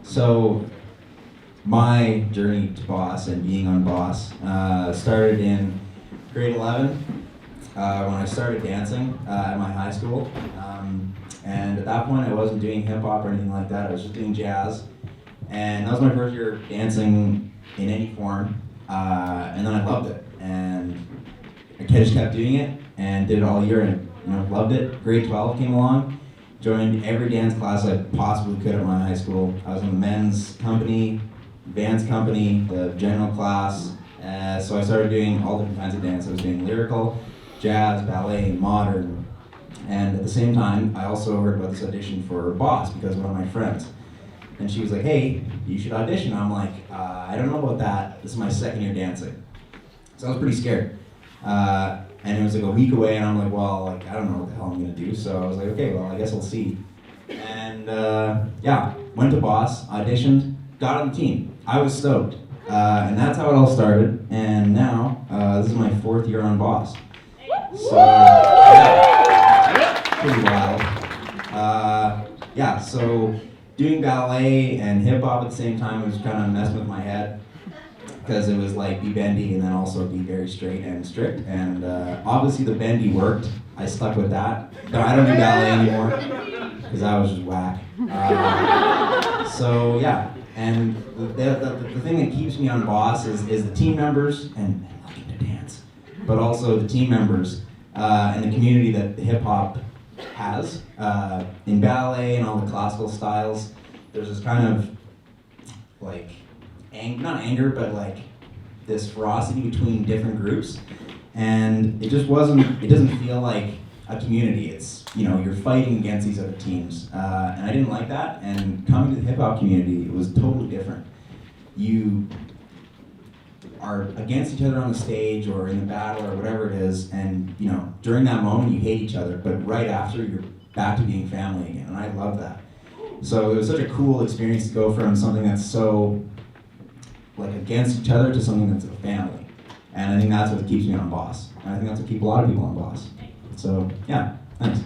So my journey to Boss and being on Boss started in grade 11 when I started dancing at my high school. And at that point I wasn't doing hip hop or anything like that, I was just doing jazz. And that was my first year dancing in any form. And then I loved it. And I just kept doing it and did it all year and loved it. Grade 12 came along, joined every dance class I possibly could at my high school. I was in the men's company, dance company, the general class. So I started doing all different kinds of dance. I was doing lyrical, jazz, ballet, modern. And at the same time, I also heard about this audition for Boss because of one of my friends. And she was like, hey, you should audition. I'm like, I don't know about that. This is my second year dancing. So I was pretty scared. And it was like a week away, and I'm like, well, I don't know what the hell I'm gonna do. So I was like, okay, well, I guess we'll see. And went to Boss, auditioned, got on the team. I was stoked. And that's how it all started. And now, this is my 4th year on Boss. So, pretty wild. So doing ballet and hip hop at the same time was kind of messing with my head because it was like be bendy and then also be very straight and strict. And obviously the bendy worked. I stuck with that. But I don't do ballet anymore because I was just whack. And the thing that keeps me on Boss is the team members and liking to dance, but also the team members and the community that hip hop has in ballet and all the classical styles. There's this kind of like not anger, but like this ferocity between different groups, and it doesn't feel like a community. It's you're fighting against these other teams, and I didn't like that. And coming to the hip hop community, it was totally different. You are against each other on the stage or in the battle or whatever it is, and during that moment you hate each other, but right after you're back to being family again, and I love that. So it was such a cool experience to go from something that's so like against each other to something that's a family, and I think that's what keeps me on Boss, and I think that's what keeps a lot of people on Boss. So yeah, thanks.